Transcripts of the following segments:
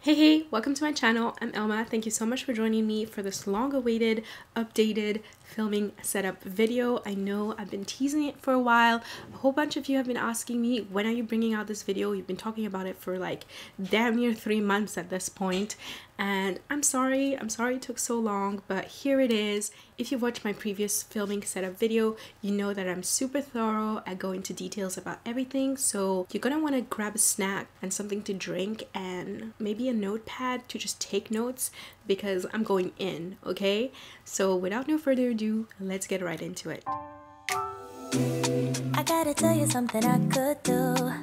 Hey, welcome to my channel. I'm Elma. Thank you so much for joining me for this long-awaited, updated filming setup video. I know I've been teasing it for a while. A whole bunch of you have been asking me, when are you bringing out this video? You've been talking about it for like damn near 3 months at this point. And I'm sorry it took so long, but here it is. If you've watched my previous filming setup video, you know that I'm super thorough. I go into details about everything. So you're gonna wanna grab a snack and something to drink and maybe a notepad to just take notes because I'm going in, okay? So without no further ado, let's get right into it. I gotta tell you something I could do.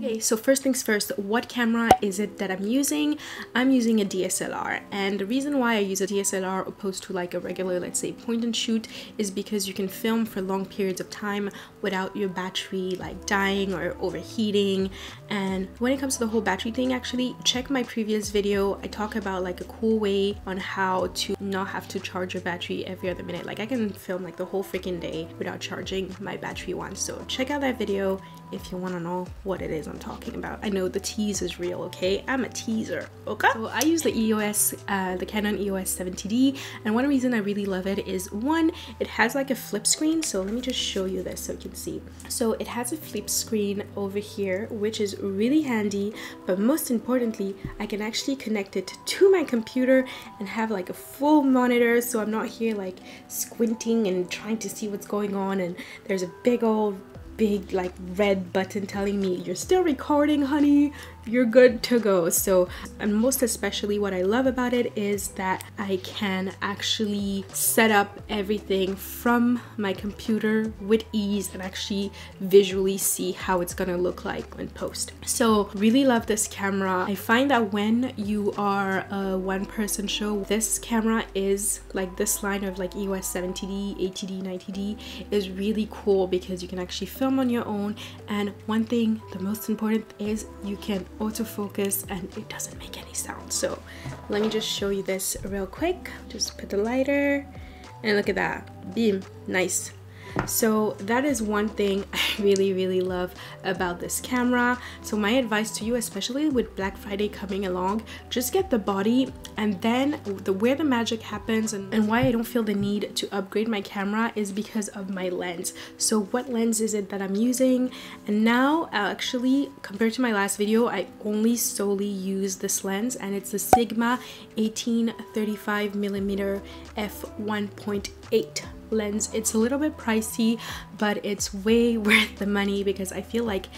Okay, so first things first, what camera is it that I'm using? I'm using a DSLR, and the reason why I use a DSLR opposed to like a regular, let's say, point and shoot is because you can film for long periods of time without your battery like dying or overheating. And when it comes to the whole battery thing, actually check my previous video. I talk about like a cool way on how to not have to charge your battery every other minute. Like I can film like the whole freaking day without charging my battery once. So check out that video if you want to know what it is I'm talking about. I know the tease is real, okay? I'm a teaser, okay? So I use the the Canon EOS 70D, and one reason I really love it is one, it has like a flip screen. So let me just show you this so you can see. So it has a flip screen over here, which is really handy, but most importantly, I can actually connect it to my computer and have like a full monitor, so I'm not here like squinting and trying to see what's going on, and there's a big like red button telling me you're still recording, honey, you're good to go. So, and most especially what I love about it is that I can actually set up everything from my computer with ease and actually visually see how it's gonna look like in post. So really love this camera. I find that when you are a one-person show, this camera is like this line of like EOS 70D, 80D, 90D is really cool because you can actually film on your own. And one thing, the most important, is you can autofocus and it doesn't make any sound. So let me just show you this real quick. Just put the lighter and look at that, beam, nice. So that is one thing I really love about this camera. So my advice to you, especially with Black Friday coming along, just get the body, and then where the magic happens and why I don't feel the need to upgrade my camera is because of my lens. So what lens is it that I'm using? And now actually, compared to my last video, I only solely use this lens, and it's the Sigma 18-35mm f1.8 lens. It's a little bit pricey, but it's way worth the money because I feel like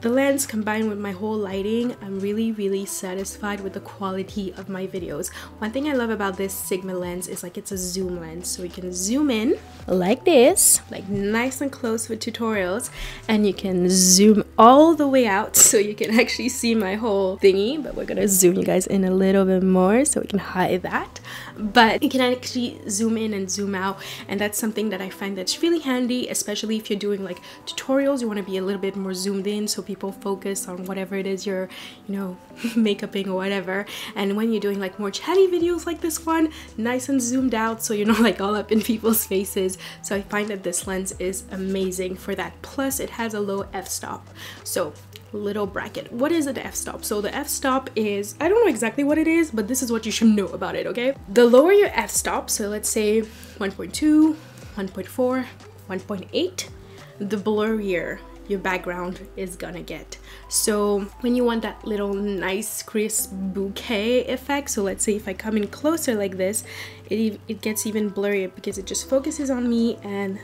the lens combined with my whole lighting, I'm really satisfied with the quality of my videos. One thing I love about this Sigma lens is like it's a zoom lens, so you can zoom in like this, like nice and close with tutorials, and you can zoom all the way out so you can actually see my whole thingy. But we're gonna zoom you guys in a little bit more so we can hide that. But you can actually zoom in and zoom out, and that's something that I find that's really handy, especially if you're doing like tutorials. You want to be a little bit more zoomed in so people focus on whatever it is you're, you know, makeuping or whatever. And when you're doing like more chatty videos like this one, nice and zoomed out so you're not like all up in people's faces. So I find that this lens is amazing for that. Plus it has a low f-stop. So little bracket, what is an f-stop? So the f-stop is, I don't know exactly what it is, but this is what you should know about it, okay? The lower your f-stop, so let's say 1.2, 1.4, 1.8, the blurrier your background is gonna get. So when you want that little nice crisp bouquet effect, so let's say if I come in closer like this, it gets even blurrier because it just focuses on me and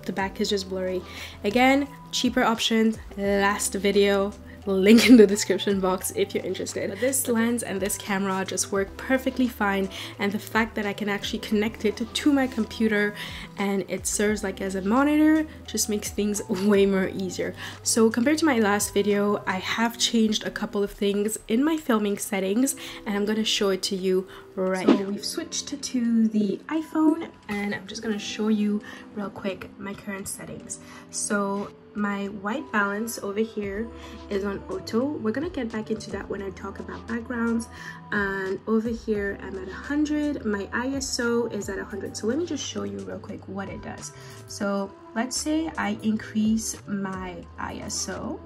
the back is just blurry. Again, cheaper options, last video, link in the description box if you're interested. But this lens and this camera just work perfectly fine, and the fact that I can actually connect it to my computer and it serves like as a monitor just makes things way more easier. So compared to my last video, I have changed a couple of things in my filming settings, and I'm gonna show it to you right now. So we've switched to the iPhone, and I'm just gonna show you real quick my current settings. So my white balance over here is on auto. We're gonna get back into that when I talk about backgrounds. And over here I'm at 100. My ISO is at 100. So let me just show you real quick what it does. So let's say I increase my ISO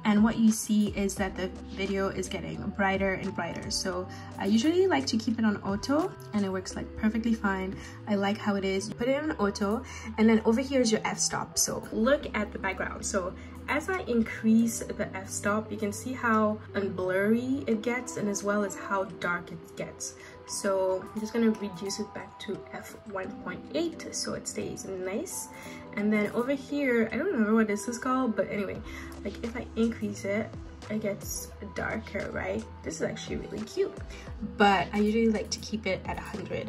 and what you see is that the video is getting brighter and brighter. So I usually like to keep it on auto, and it works like perfectly fine. I like how it is. You put it on auto, and then over here is your f-stop. So look at the background. So as I increase the f-stop, you can see how unblurry it gets, and as well as how dark it gets. So I'm just gonna reduce it back to f1.8 so it stays nice. And then over here, I don't remember what this is called, but anyway, like if I increase it, it gets darker, right? This is actually really cute, but I usually like to keep it at 100.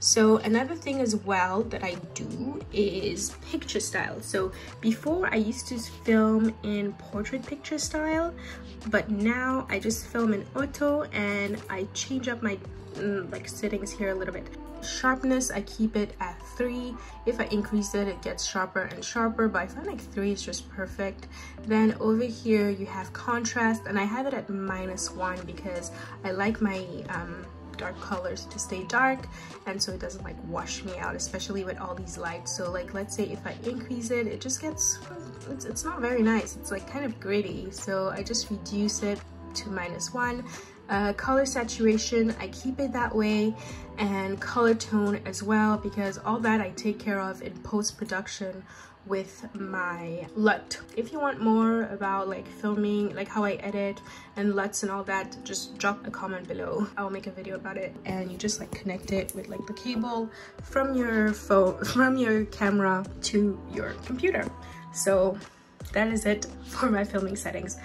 So another thing as well that I do is picture style. So before I used to film in portrait picture style, but now I just film in auto, and I change up my like settings here a little bit. Sharpness, I keep it at 3. If I increase it, it gets sharper and sharper, but I find like 3 is just perfect. Then over here you have contrast, and I have it at -1 because I like my dark colors to stay dark, and so it doesn't like wash me out, especially with all these lights. So like let's say if I increase it, it just gets, it's not very nice. It's like kind of gritty, so I just reduce it to -1. Color saturation, I keep it that way, and color tone as well, because all that I take care of in post-production with my LUT. If you want more about like filming, like how I edit and LUTs and all that, just drop a comment below. I'll make a video about it, and you just like connect it with like the cable from your phone, from your camera to your computer. So that is it for my filming settings.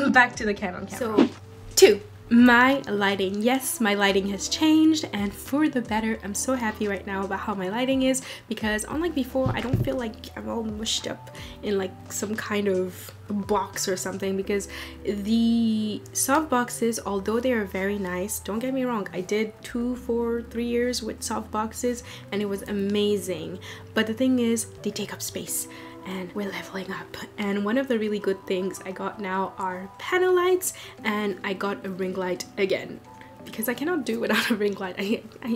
Back to the Canon camera. So 2. My lighting. Yes, my lighting has changed, and for the better. I'm so happy right now about how my lighting is, because unlike before, I don't feel like I'm all mushed up in like some kind of box or something, because the soft boxes, although they are very nice, don't get me wrong, I did 2 for 3 years with soft boxes and it was amazing, but the thing is they take up space, and we're leveling up. And one of the really good things I got now are panel lights, and I got a ring light again, because I cannot do without a ring light.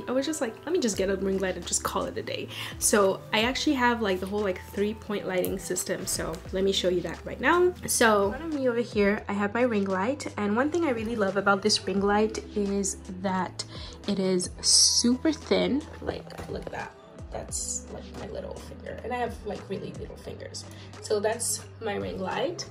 I was just like, let me just get a ring light and just call it a day. So I actually have like the whole like 3-point lighting system, so let me show you that right now. So in front of me over here I have my ring light, and one thing I really love about this ring light is that it is super thin. Like look at that. That's like my little finger, and I have like really little fingers. So that's my ring light.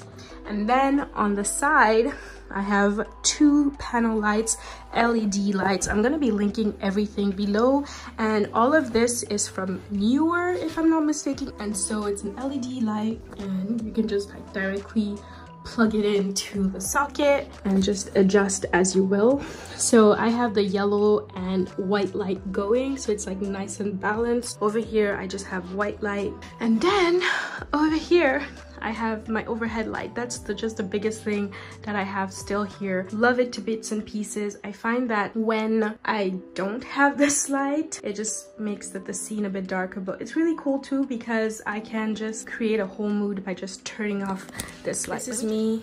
And then on the side I have 2 panel lights, LED lights. I'm gonna be linking everything below, and all of this is from Newer if I'm not mistaken. And so it's an LED light, and you can just like directly plug it into the socket and just adjust as you will. So I have the yellow and white light going, so it's like nice and balanced. Over here I just have white light, and then over here I have my overhead light. That's just the biggest thing that I have still here. Love it to bits and pieces. I find that when I don't have this light, it just makes the scene a bit darker, but it's really cool too, because I can just create a whole mood by just turning off this light. This is me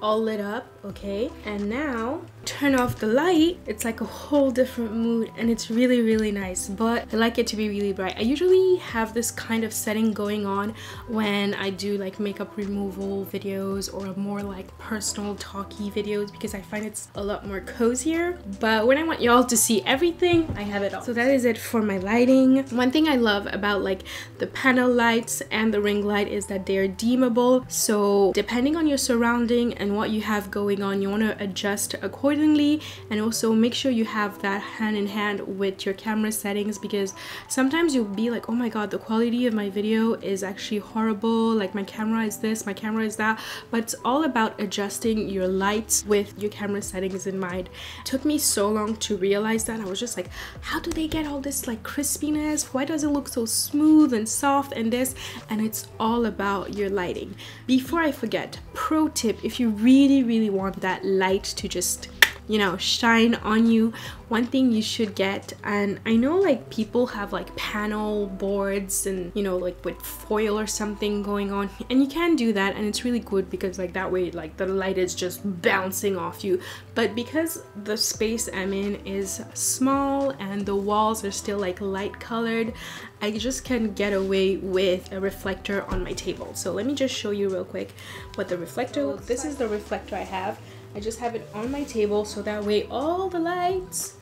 all lit up, okay? And now turn off the light, it's like a whole different mood, and it's really, really nice, but I like it to be really bright. I usually have this kind of setting going on when I do like makeup removal videos or more like personal talky videos, because I find it's a lot more cozier. But when I want y'all to see everything, I have it all. So that is it for my lighting. One thing I love about like the panel lights and the ring light is that they're dimmable, so depending on your surrounding and what you have going on, you want to adjust accordingly, and also make sure you have that hand in hand with your camera settings, because sometimes you'll be like, oh my god, the quality of my video is actually horrible, like my camera is this, my camera is that. But it's all about adjusting your lights with your camera settings in mind. It took me so long to realize that. I was just like, how do they get all this like crispiness? Why does it look so smooth and soft and this? And it's all about your lighting. Before I forget, pro tip, if you really want that light to just you know, shine on you, one thing you should get, and I know like people have like panel boards and, you know, like with foil or something going on, and you can do that, and it's really good because like that way like the light is just bouncing off you. But because the space I'm in is small and the walls are still like light colored, I just can get away with a reflector on my table. So let me just show you real quick what the reflector looks like. This is the reflector I have. I just have it on my table so that way all the lights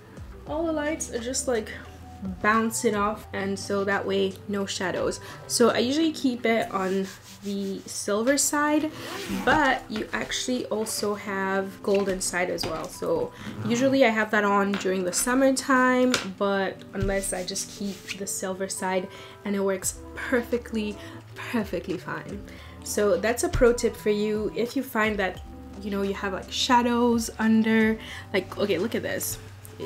are just like bouncing off, and so that way no shadows. So I usually keep it on the silver side, but you actually also have golden side as well. So usually I have that on during the summertime, but unless I just keep the silver side, and it works perfectly fine. So that's a pro tip for you if you find that, you know, you have like shadows under, like, okay, look at this.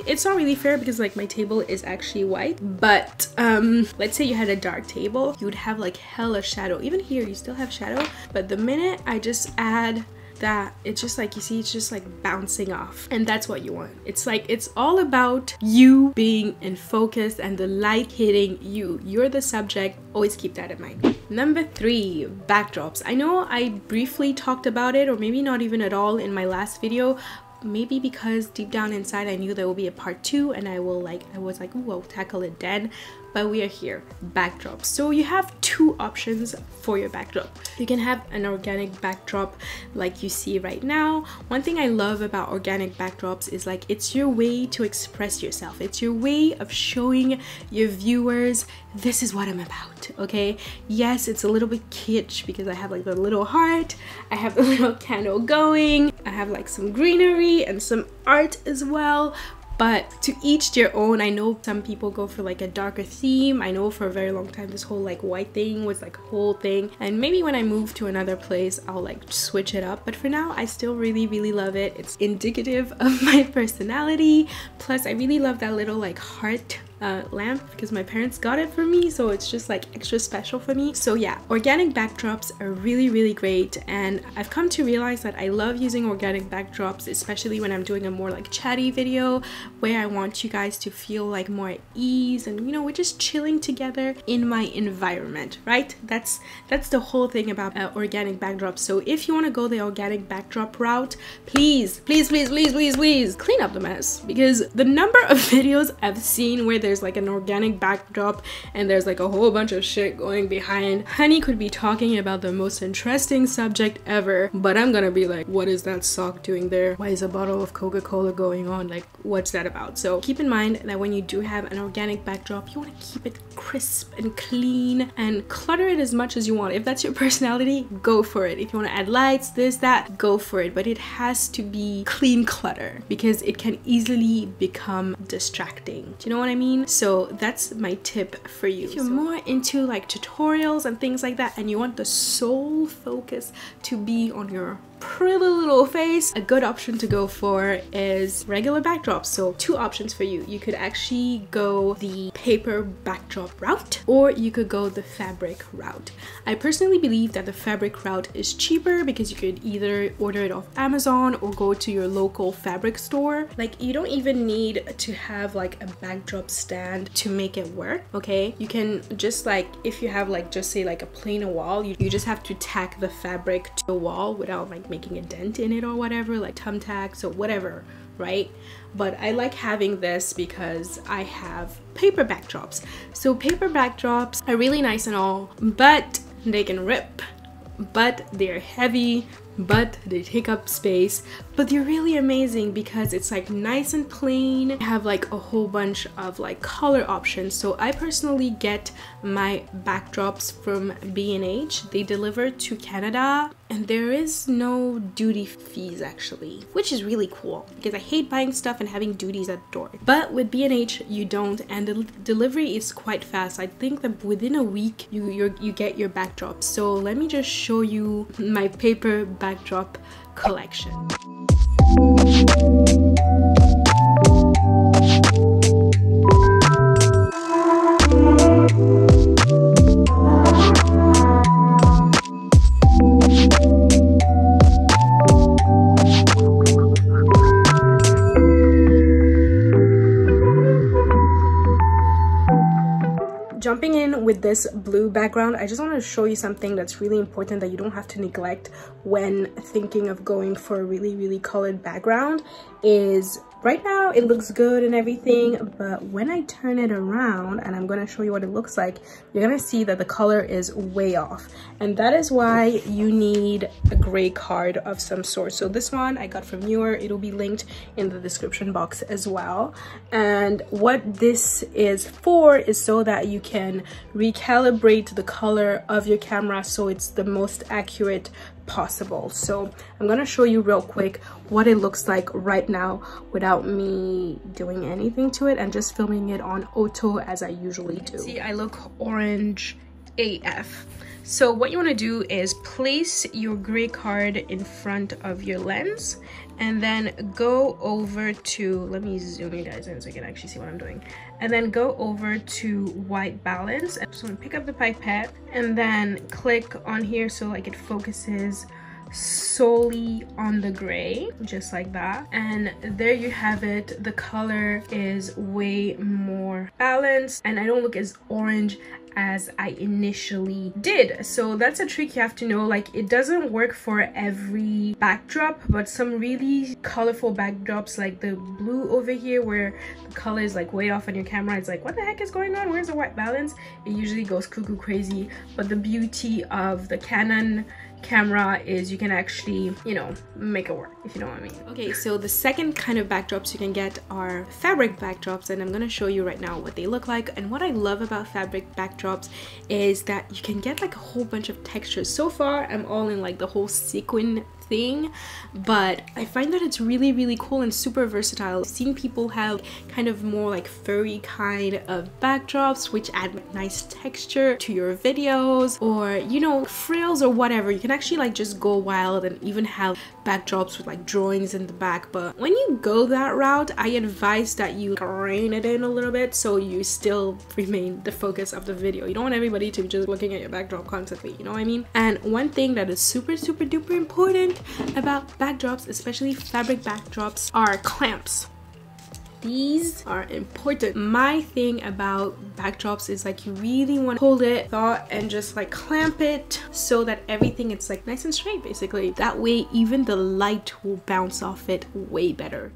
It's not really fair because like my table is actually white, but let's say you had a dark table, you would have like hella shadow. Even here you still have shadow, but the minute I just add that, it's just like, you see, it's just like bouncing off, and that's what you want. It's like, it's all about you being in focus and the light hitting you. You're the subject. Always keep that in mind. Number 3, backdrops. I know I briefly talked about it, or maybe not even at all, in my last video. Maybe because deep down inside I knew there will be a part 2, and I was like, ooh, I'll tackle it then. But we are here. Backdrops. So you have 2 options for your backdrop. You can have an organic backdrop like you see right now. One thing I love about organic backdrops is like, it's your way to express yourself. It's your way of showing your viewers, this is what I'm about, okay? Yes, it's a little bit kitsch because I have like the little heart, I have the little candle going, I have like some greenery and some art as well. But to each their own. I know some people go for like a darker theme. I know for a very long time this whole like white thing was like a whole thing, and maybe when I move to another place I'll like switch it up, but for now I still really love it. It's indicative of my personality. Plus I really love that little like heart lamp because my parents got it for me, so it's just like extra special for me. So yeah, organic backdrops are really great, and I've come to realize that I love using organic backdrops, especially when I'm doing a more like chatty video where I want you guys to feel like more at ease, and you know, we're just chilling together in my environment, right? That's the whole thing about organic backdrops. So if you want to go the organic backdrop route, please clean up the mess, because the number of videos I've seen where there's like an organic backdrop and there's like a whole bunch of shit going behind. Honey could be talking about the most interesting subject ever, but I'm gonna be like, what is that sock doing there? Why is a bottle of Coca-Cola going on? Like, what's that about? So keep in mind that when you do have an organic backdrop, you want to keep it crisp and clean and clutter it as much as you want. If that's your personality, go for it. If you want to add lights, this, that, go for it, but it has to be clean clutter because it can easily become distracting. Do you know what I mean? So that's my tip for you. If you're more into like tutorials and things like that, and you want the sole focus to be on your pretty little face, a good option to go for is regular backdrops. So 2 options for you. You could actually go the paper backdrop route, or you could go the fabric route. I personally believe that the fabric route is cheaper because you could either order it off Amazon or go to your local fabric store. Like, you don't even need to have like a backdrop stand to make it work, okay? You can just like, if you have like, just say like a plain wall, you just have to tack the fabric to the wall without like making a dent in it or whatever, like thumbtacks or whatever, right? But I like having this because I have paper backdrops. So paper backdrops are really nice and all, but they can rip, but they're heavy, but they take up space, but they're really amazing because it's like nice and plain. I have like a whole bunch of like color options. So I personally get my backdrops from B&H. They deliver to Canada and there is no duty fees actually, which is really cool because I hate buying stuff and having duties at the door. But with B&H you don't, and the delivery is quite fast. I think that within a week you get your backdrops. So let me just show you my paper backdrop collection. jumping in with this blue background, I just want to show you something that's really important that you don't have to neglect when thinking of going for a really colored background. Is right now it looks good and everything, but when I turn it around, and I'm going to show you what it looks like, you're going to see that the color is way off, and that is why you need a gray card of some sort. So this one I got from Newer. It'll be linked in the description box as well. And what this is for is so that you can recalibrate the color of your camera so it's the most accurate possible. So I'm gonna show you real quick what it looks like right now without me doing anything to it and just filming it on auto as I usually do. See, I look orange AF. So what you want to do is place your gray card in front of your lens and then go over to, let me zoom you guys in so you can actually see what I'm doing, and then go over to white balance. And so pick up the pipette and then click on here so like it focuses solely on the gray, just like that, and there you have it. The color is way more balanced and I don't look as orange as I initially did. So that's a trick you have to know. Like, it doesn't work for every backdrop, but some really colorful backdrops like the blue over here where the color is like way off on your camera, it's like, what the heck is going on, where's the white balance? It usually goes cuckoo crazy. But the beauty of the Canon camera is you can actually, you know, make it work, if you know what I mean. Okay, so the second kind of backdrops you can get are fabric backdrops, and I'm gonna show you right now what they look like. And what I love about fabric backdrops is that you can get like a whole bunch of textures. So far I'm all in like the whole sequin thing, but I find that it's really cool and super versatile. I've seen people have kind of more like furry kind of backdrops which add nice texture to your videos, or you know, frills or whatever. You can actually like just go wild and even have backdrops with like drawings in the back. But when you go that route, I advise that you rein it in a little bit so you still remain the focus of the video. You don't want everybody to be just looking at your backdrop constantly, you know what I mean? And one thing that is super duper important about backdrops, especially fabric backdrops, are clamps. These are important. My thing about backdrops is like you really want to hold it taut and just like clamp it so that everything is like nice and straight basically. That way even the light will bounce off it way better.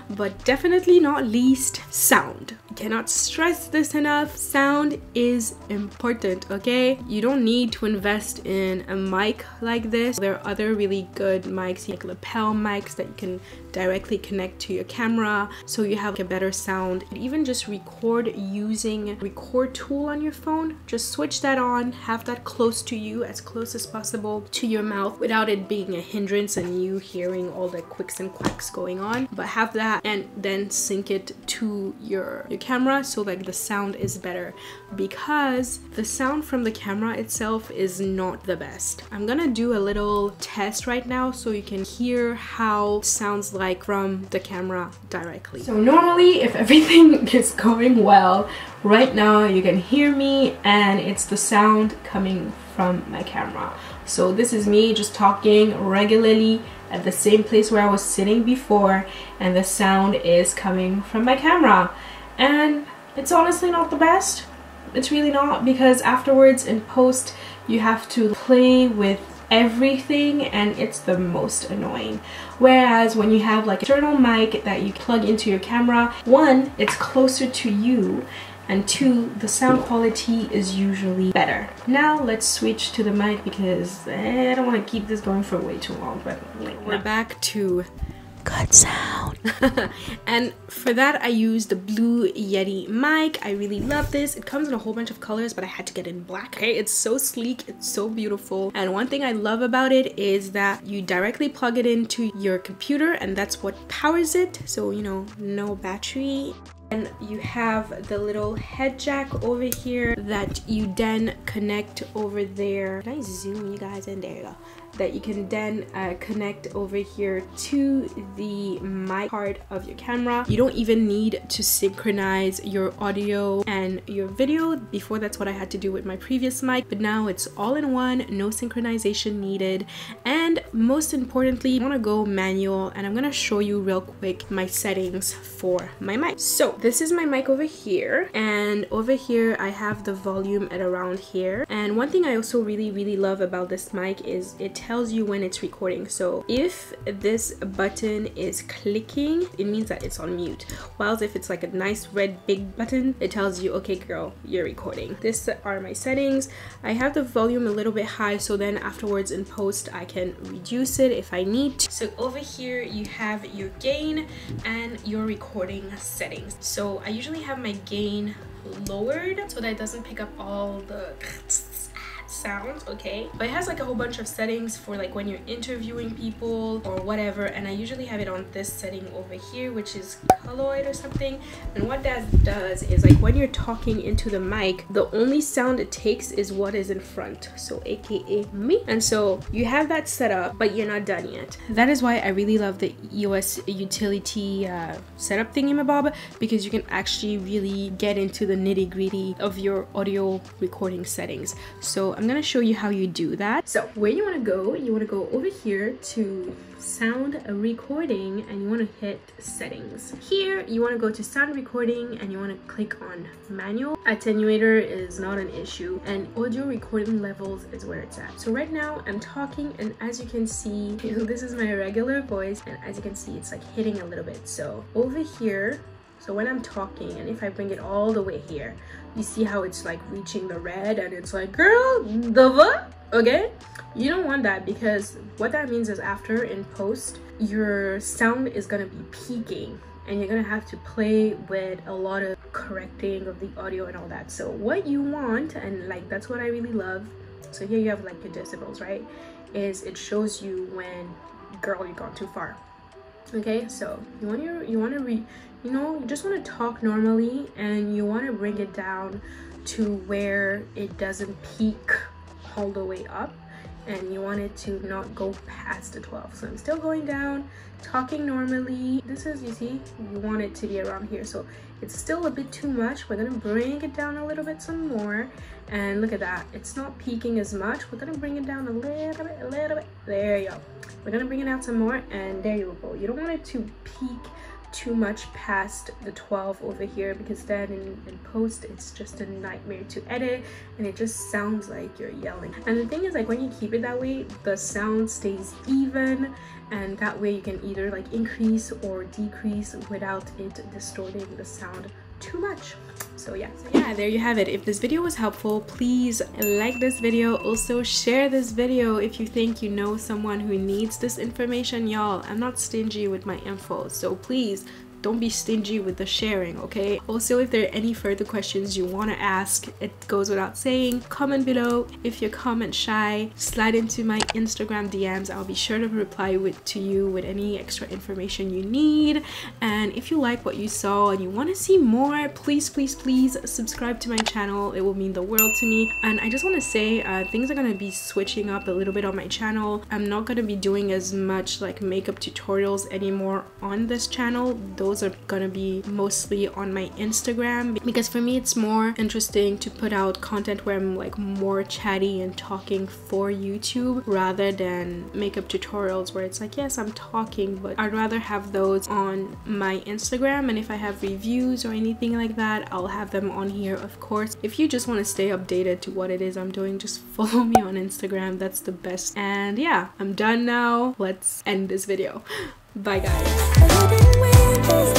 But definitely not least, sound. I cannot stress this enough. Sound is important, okay? You don't need to invest in a mic like this. There are other really good mics, like lapel mics that you can directly connect to your camera so you have like a better sound. And even just record using a record tool on your phone. Just switch that on, have that close to you, as close as possible to your mouth without it being a hindrance and you hearing all the quicks and quacks going on. But have that and then sync it to your camera so like the sound is better, because the sound from the camera itself is not the best. I'm gonna do a little test right now so you can hear how it sounds like from the camera directly. So normally if everything is going well, right now you can hear me and it's the sound coming from my camera. So this is me just talking regularly at the same place where I was sitting before, and the sound is coming from my camera. And it's honestly not the best. It's really not, because afterwards in post you have to play with everything and it's the most annoying. Whereas when you have like an external mic that you plug into your camera, one, it's closer to you, and two, the sound quality is usually better. Now let's switch to the mic because I don't want to keep this going for way too long, but we're back to good sound. And for that I used the Blue Yeti mic. I really love this. It comes in a whole bunch of colors, but I had to get it in black. Okay, it's so sleek, it's so beautiful, and one thing I love about it is that you directly plug it into your computer and that's what powers it, so you know, no battery. And you have the little head jack over here that you then connect over there. Can I zoom you guys in? There you go. That you can then connect over here to the mic part of your camera. You don't even need to synchronize your audio and your video. Before, that's what I had to do with my previous mic, but now it's all in one, no synchronization needed. And most importantly, I want to go manual, and I'm going to show you real quick my settings for my mic. So this is my mic over here, and over here I have the volume at around here. And one thing I also really love about this mic is it tells you when it's recording. So if this button is clicking, it means that it's on mute, whilst if it's like a nice red big button, it tells you, okay girl, you're recording. These are my settings. I have the volume a little bit high, so then afterwards in post I can reduce it if I need to. So over here you have your gain and your recording settings. So I usually have my gain lowered so that it doesn't pick up all the sounds, okay? But it has like a whole bunch of settings for like when you're interviewing people or whatever, and I usually have it on this setting over here, which is colloid or something. And what that does is, like, when you're talking into the mic, the only sound it takes is what is in front, so aka me. And so you have that set up, but you're not done yet. That is why I really love the EOS utility setup thingamabob, because you can actually really get into the nitty-gritty of your audio recording settings. So I'm gonna show you how you do that. So where you want to go over here to sound recording, and you want to hit settings. Here you want to go to sound recording and you want to click on manual. Attenuator is not an issue, and audio recording levels is where it's at. So right now I'm talking, and as you can see, this is my regular voice, and as you can see it's like hitting a little bit. So over here, so when I'm talking, and if I bring it all the way here, you see how it's like reaching the red, and it's like, girl, the what? Okay, you don't want that, because what that means is after in post, your sound is gonna be peaking, and you're gonna have to play with a lot of correcting of the audio and all that. So what you want, and like that's what I really love, so here you have like your decibels, right, is it shows you when, girl, you've gone too far. Okay, so you just want to talk normally, and you want to bring it down to where it doesn't peak all the way up, and you want it to not go past the 12. So I'm still going down, talking normally. This is, you see, you want it to be around here, so it's still a bit too much. We're gonna bring it down a little bit some more, and look at that, it's not peaking as much. We're gonna bring it down a little bit. There you go. We're gonna bring it out some more, and there you go. You don't want it to peak too much past the 12 over here, because then in post it's just a nightmare to edit, and it just sounds like you're yelling. And the thing is, like, when you keep it that way, the sound stays even, and that way you can either like increase or decrease without it distorting the sound too much. So yeah, there you have it. If this video was helpful, please like this video. Also share this video if you think you know someone who needs this information. Y'all, I'm not stingy with my info, so please don't be stingy with the sharing, okay? Also, if there are any further questions you want to ask, it goes without saying, comment below. If you're comment shy, slide into my Instagram DMs. I'll be sure to reply to you with any extra information you need. And if you like what you saw and you want to see more, please subscribe to my channel. It will mean the world to me. And I just want to say, things are going to be switching up a little bit on my channel. I'm not going to be doing as much like makeup tutorials anymore on this channel. Those are gonna be mostly on my Instagram, because for me it's more interesting to put out content where I'm like more chatty and talking for YouTube, rather than makeup tutorials where it's like, yes, I'm talking, but I'd rather have those on my Instagram. And if I have reviews or anything like that, I'll have them on here, of course. If you just want to stay updated to what it is I'm doing, just follow me on Instagram. That's the best. And yeah, I'm done now. Let's end this video. Bye guys.